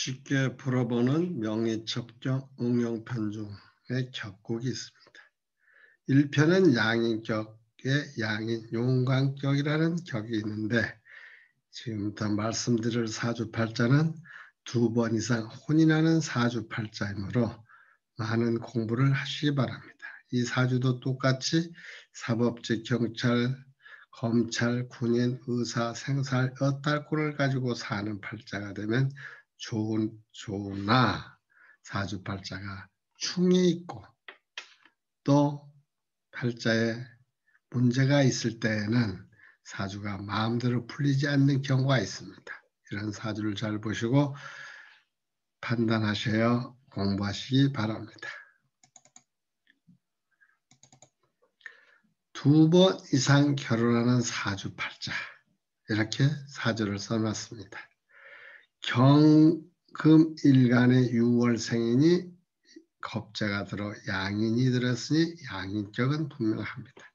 쉽게 풀어보는 명의첩경 응용편중의 격곡이 있습니다. 1편은 양인격의 양인 용광격이라는 격이 있는데 지금부터 말씀드릴 사주팔자는 2번 이상 혼인하는 사주팔자이므로 많은 공부를 하시기 바랍니다. 이 사주도 똑같이 사법직, 경찰, 검찰, 군인, 의사, 생살, 여탈꾼을 가지고 사는 팔자가 되면 좋으나 사주팔자가 충이 있고 또 팔자에 문제가 있을 때에는 사주가 마음대로 풀리지 않는 경우가 있습니다. 이런 사주를 잘 보시고 판단하셔야 공부하시기 바랍니다. 2번 이상 결혼하는 사주팔자, 이렇게 사주를 써놨습니다. 경금일간의 6월생이니 겁재가 들어 양인이 들었으니 양인격은 분명합니다.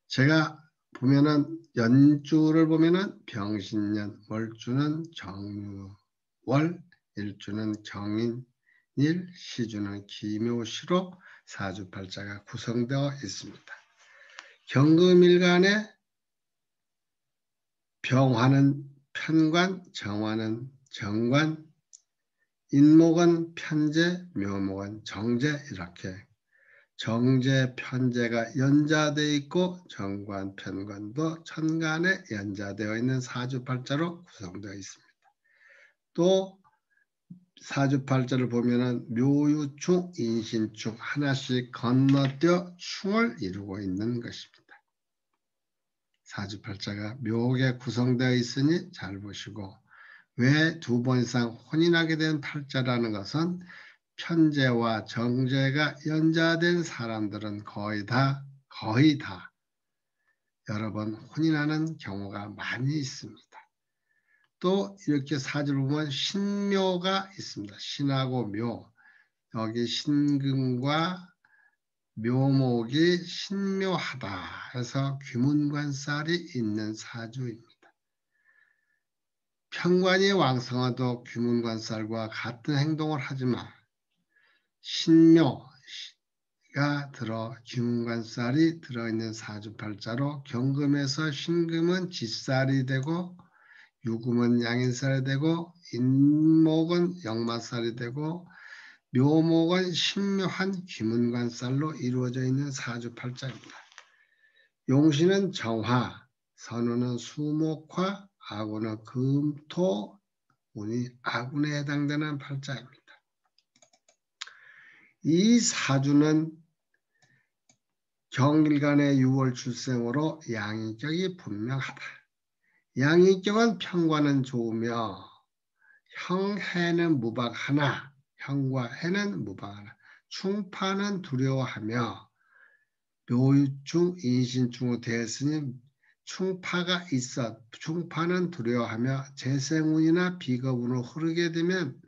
제가 보면은 연주를 보면은 병신년, 월주는 정유월, 일주는 경인일, 시주는 기묘시로 사주팔자가 구성되어 있습니다. 경금일간의 병화는 편관, 정화는 정관, 인목은 편재, 묘목은 정재, 이렇게 정재, 편재가 연자되어 있고 정관, 편관도 천간에 연자되어 있는 사주팔자로 구성되어 있습니다. 또 사주팔자를 보면은 묘유충, 인신충 하나씩 건너뛰어 충을 이루고 있는 것입니다. 사주팔자가 묘하게 구성되어 있으니 잘 보시고, 왜 2번 이상 혼인하게 된 팔자라는 것은 편재와 정재가 연자된 사람들은 거의 다 여러 번 혼인하는 경우가 많이 있습니다. 또 이렇게 사주를 보면 신묘가 있습니다. 신하고 묘, 여기 신금과 묘목이 신묘하다 해서 귀문관살이 있는 사주입니다. 편관이 왕성하도 귀문관살과 같은 행동을 하지만 신묘가 들어 귀문관살이 들어있는 사주팔자로 경금에서 신금은 지살이 되고 유금은 양인살이 되고 인목은 역마살이 되고 묘목은 신묘한 귀문관살로 이루어져 있는 사주팔자입니다. 용신은 정화, 선우는 수목화, 아군은 금토, 운이 아군에 해당되는 팔자입니다. 이 사주는 경일간의 6월 출생으로 양인격이 분명하다. 양인격은 편과는 좋으며 형해는 무박하나, 형과 해는 무박하나, 충파는 두려워하며 묘유충, 인신충으로 되었으니 충파가 있어 충파는 두려워하며 재생운이나 비겁운으로 흐르게 되면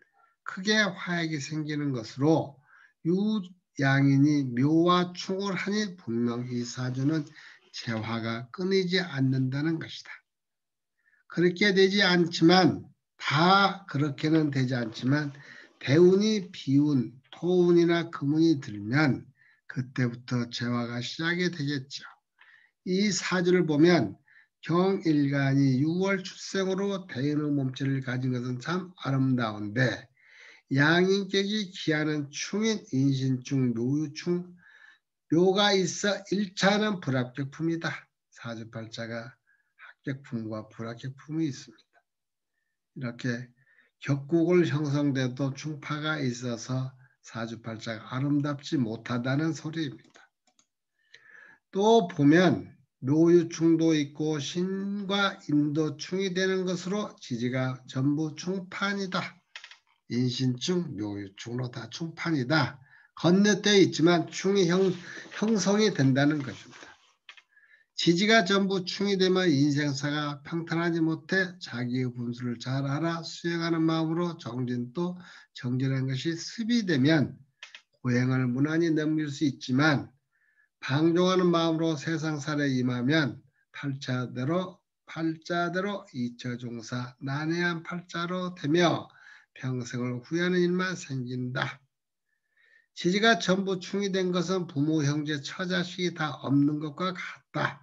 크게 화약이 생기는 것으로 유양인이 묘와 충을 하니 분명 이 사주는 재화가 끊이지 않는다는 것이다. 그렇게 되지 않지만 다 그렇게는 되지 않지만 대운이 비운, 토운이나 금운이 들면 그때부터 재화가 시작이 되겠죠. 이 사주를 보면 경일간이 6월 출생으로 대인의 몸체를 가진 것은 참 아름다운데 양인격이 기하는 충인 인신충, 묘유충, 묘가 있어 1차는 불합격품이다. 사주팔자가 합격품과 불합격품이 있습니다. 이렇게 격국을 형성돼도 충파가 있어서 사주팔자가 아름답지 못하다는 소리입니다. 또 보면 묘유충도 있고 신과 인도충이 되는 것으로 지지가 전부 충판이다. 인신충, 묘유충으로 다 충판이다. 건너뛰어 있지만 충이 형성이 된다는 것입니다. 지지가 전부 충이 되면 인생사가 평탄하지 못해 자기의 분수를 잘 알아 수행하는 마음으로 정진도 정진한 것이 습이 되면 고행을 무난히 넘길 수 있지만 방종하는 마음으로 세상살에 임하면 팔자대로 이처종사 난해한 팔자로 되며 평생을 후회하는 일만 생긴다. 지지가 전부 충이 된 것은 부모, 형제, 처자식이 다 없는 것과 같다.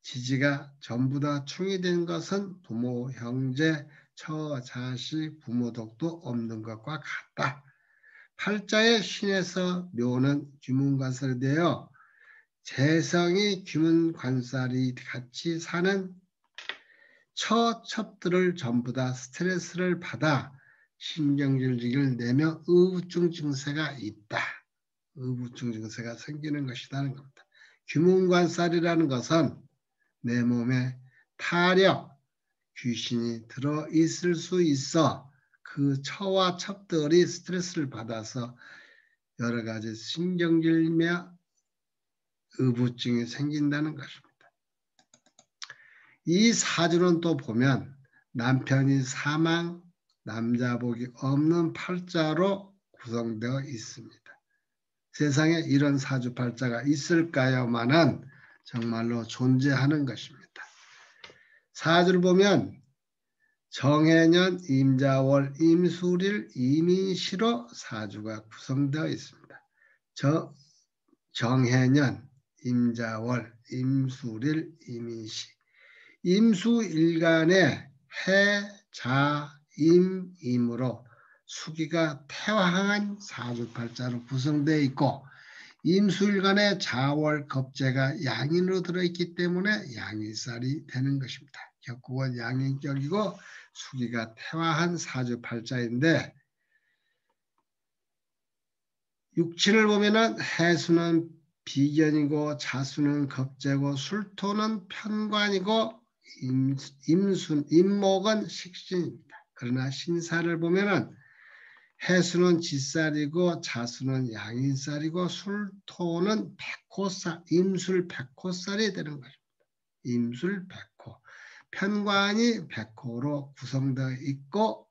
지지가 전부 다 충이 된 것은 부모, 형제, 처자식, 부모덕도 없는 것과 같다. 팔자의 신에서 묘는 귀문관살이 되어 재성이 귀문관살이 같이 사는 처첩들을 전부 다 스트레스를 받아 신경질을 내며 의부증 증세가 있다. 의부증 증세가 생기는 것이라는 겁니다. 귀문관살이라는 것은 내 몸에 타력, 귀신이 들어있을 수 있어 그 처와 첩들이 스트레스를 받아서 여러 가지 신경질며 의부증이 생긴다는 것입니다. 이 사주는 또 보면 남편이 사망, 남자복이 없는 팔자로 구성되어 있습니다. 세상에 이런 사주 팔자가 있을까요마는 정말로 존재하는 것입니다. 사주를 보면 정해년, 임자월, 임술일, 임인시로 사주가 구성되어 있습니다. 정해년, 임자월, 임술일, 임인시. 임수일간에 해, 자, 임, 임으로 수기가 태화한 사주팔자로 구성되어 있고 임수일간에 자월, 겁재가 양인으로 들어있기 때문에 양일살이 되는 것입니다. 격국은 양인격이고 수기가 태화한 사주팔자인데 육친을 보면은 해수는 비견이고 자수는 겁재고 술토는 편관이고 임목은 식신입니다. 그러나 신사를 보면은 해수는 지살이고 자수는 양인살이고 술토는 백호살, 임술 백호살이 되는 것입니다. 임술 백호. 편관이 백호로 구성되어 있고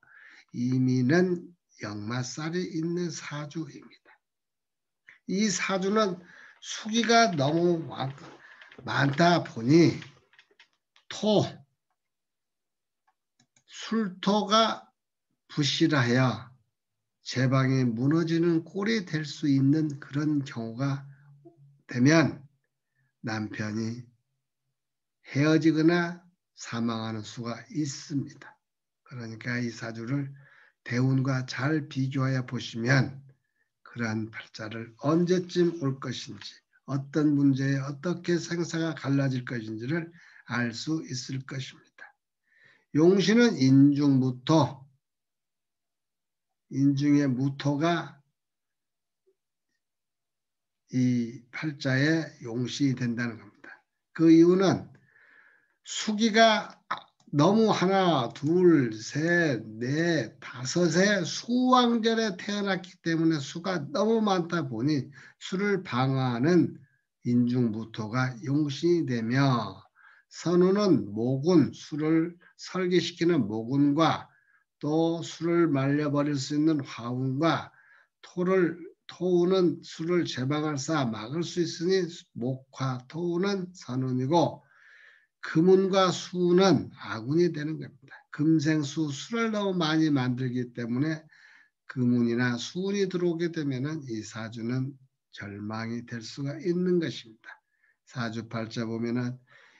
임인은 역마살이 있는 사주입니다. 이 사주는 수기가 너무 많다 보니 술토가 부실하여 제방이 무너지는 꼴이 될 수 있는 그런 경우가 되면 남편이 헤어지거나 사망하는 수가 있습니다. 그러니까 이 사주를 대운과 잘 비교하여 보시면 그러한 팔자를 언제쯤 올 것인지 어떤 문제에 어떻게 생사가 갈라질 것인지를 알 수 있을 것입니다. 용신은 인중무토, 인중의 무토가 이 팔자에 용신이 된다는 겁니다. 그 이유는 수기가 너무 하나, 둘, 셋, 넷, 다섯의 수왕절에 태어났기 때문에 수가 너무 많다 보니 수를 방어하는 인중무토가 용신이 되며 선우는 모군, 수를 설계시키는 모군과 또 수를 말려버릴 수 있는 화운과 토우는 수를 제방할사 막을 수 있으니 목화, 토우는 선운이고 금운과 수는 아군이 되는 겁니다. 금생수, 수를 너무 많이 만들기 때문에 금운이나 수운이 들어오게 되면 이 사주는 절망이 될 수가 있는 것입니다. 사주팔자 보면은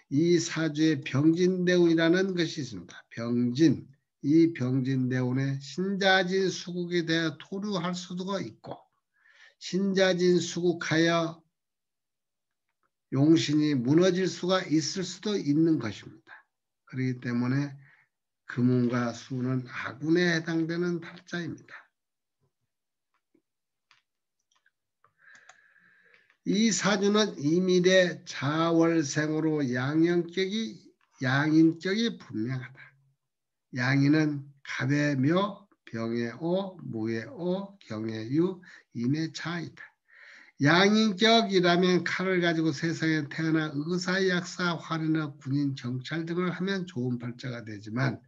이 사주에 병진대운이라는 것이 있습니다. 병진, 이 병진대운에 신자진 수국에 대해 토류할 수도 있고 신자진 수국하여 용신이 무너질 수가 있을 수도 있는 것입니다. 그렇기 때문에 금운과 수는 아군에 해당되는 팔자입니다. 이 사주는 이밀의 자월생으로 양인격이 분명하다. 양인은 갑의 묘, 병의 오, 무의 오, 경의 유, 임의 차이다. 양인격이라면 칼을 가지고 세상에 태어나 의사, 약사, 환이나 군인, 경찰 등을 하면 좋은 팔자가 되지만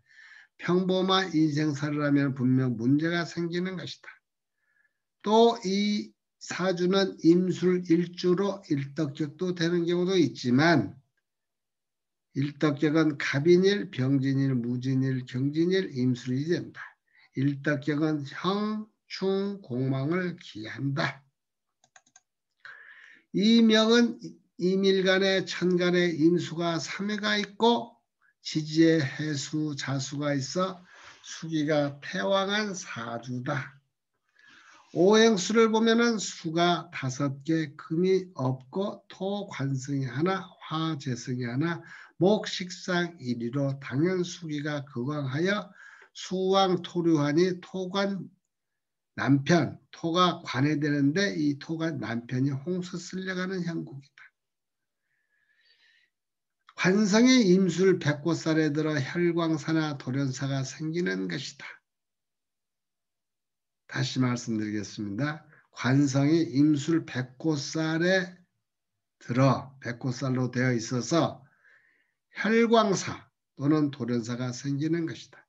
평범한 인생살을 하면 분명 문제가 생기는 것이다. 또 이 사주는 임술 일주로 일덕격도 되는 경우도 있지만 일덕격은 갑인일, 병진일, 무진일, 경진일, 임술이 된다. 일덕격은 형, 충, 공망을 기한다. 이 명은 이밀간에 천간에 임수가 3회가 있고 지지에 해수, 자수가 있어 수기가 태왕한 사주다. 오행수를 보면은 수가 5개, 금이 없고 토 관성이 하나, 화 재성이 하나, 목 식상 1위로 당연 수기가 극왕하여 수왕 토류하니 토관 남편, 토가 관해되는데 이 토가 남편이 홍수 쓸려가는 형국이다. 관성의 임술 백고살에 들어 혈광사나 돌연사가 생기는 것이다. 다시 말씀드리겠습니다. 관성이 임술 백고살에 들어 백고살로 되어 있어서 혈광사 또는 돌연사가 생기는 것이다.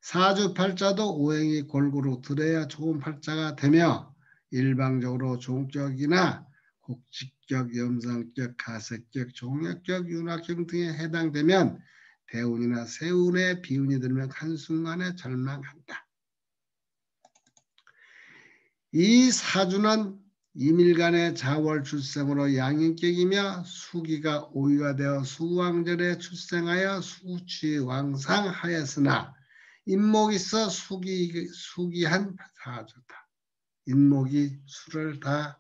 사주팔자도 오행이 골고루 들어야 좋은 팔자가 되며 일방적으로 종격이나 곡직격, 염상격, 가색격, 종역격, 윤학격 등에 해당되면 대운이나 세운에 비운이 들면 한순간에 절망한다. 이 사주는 이밀간의 자월 출생으로 양인격이며 수기가 오유가 되어 수왕절에 출생하여 수취왕상하였으나 인목이 있어 수기한 사주다. 인목이 수를 다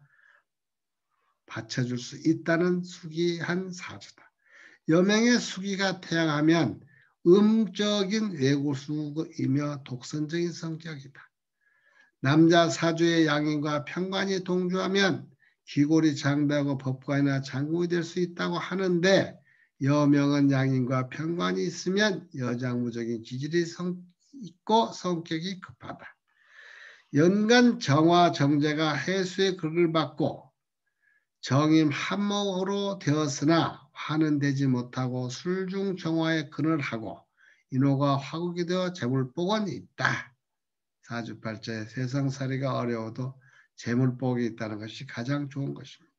받쳐줄 수 있다는 수기한 사주다. 여명의 수기가 태양하면 음적인 외고수이며 독선적인 성격이다. 남자 사주의 양인과 편관이 동조하면 귀골이 장대하고 법관이나 장군이 될 수 있다고 하는데 여명은 양인과 편관이 있으면 여장무적인 기질이 있고 성격이 급하다. 연간 정화 정제가 해수의 극을 받고 정임 한목으로 되었으나 화는 되지 못하고 술중 정화의 근을 하고 인호가 화국이 되어 재물복은 있다. 사주팔자에 세상살이가 어려워도 재물복이 있다는 것이 가장 좋은 것입니다.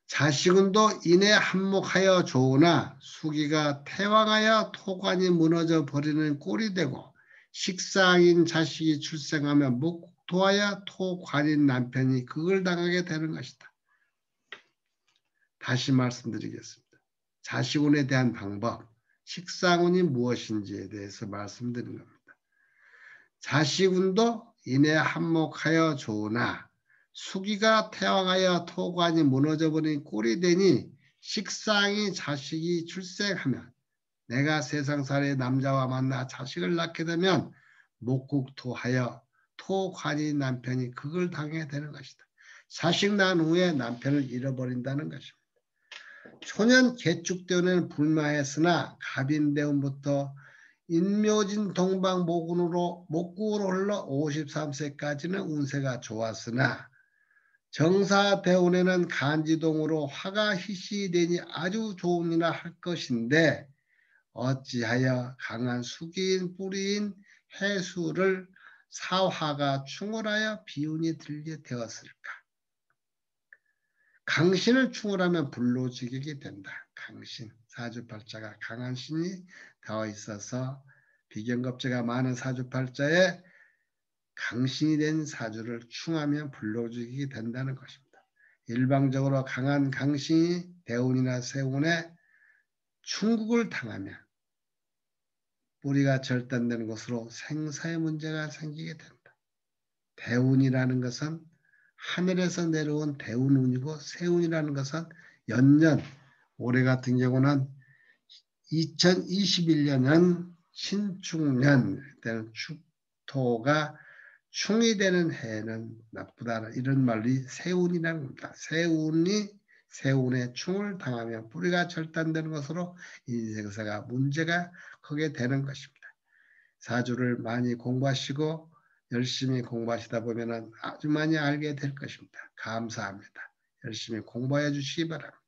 자식운도 인해 한목하여 좋으나 수기가 태왕하여 토관이 무너져 버리는 꼴이 되고 식상인 자식이 출생하면 목토하여 토관인 남편이 극을 당하게 되는 것이다. 다시 말씀드리겠습니다. 자식운에 대한 방법, 식상운이 무엇인지에 대해서 말씀드리는 겁니다. 자식운도 인해 한목하여 좋으나 수기가 태왕하여 토관이 무너져버린 꼴이 되니 식상이 자식이 출생하면 내가 세상살이의 남자와 만나 자식을 낳게 되면 목국토하여 토관이 남편이 극을 당하게 되는 것이다. 자식 낳은 후에 남편을 잃어버린다는 것입니다. 초년 개축대운에는 불마했으나 갑인대운부터 인묘진 동방목운으로 목국으로 흘러 53세까지는 운세가 좋았으나 정사대운에는 간지동으로 화가 희시되니 아주 좋으니라 할 것인데 어찌하여 강한 수기인 뿌리인 해수를 사화가 충월하여 비운이 들게 되었을까? 강신을 충월하면 불로지격이 된다. 강신, 사주팔자가 강한 신이 되어 있어서 비견겁제가 많은 사주팔자에 강신이 된 사주를 충하면 불로지격이 된다는 것입니다. 일방적으로 강한 강신이 대운이나 세운에 충국을 당하면 뿌리가 절단되는 것으로 생사의 문제가 생기게 된다. 대운이라는 것은 하늘에서 내려온 대운운이고 세운이라는 것은 연년, 올해 같은 경우는 2021년은 신축년 때는 축토가 충이 되는 해는 나쁘다. 이런 말이 세운이라는 겁니다. 세운이 세운의 충을 당하면 뿌리가 절단되는 것으로 인생사가 문제가 크게 되는 것입니다. 사주를 많이 공부하시고 열심히 공부하시다 보면 아주 많이 알게 될 것입니다. 감사합니다. 열심히 공부해 주시기 바랍니다.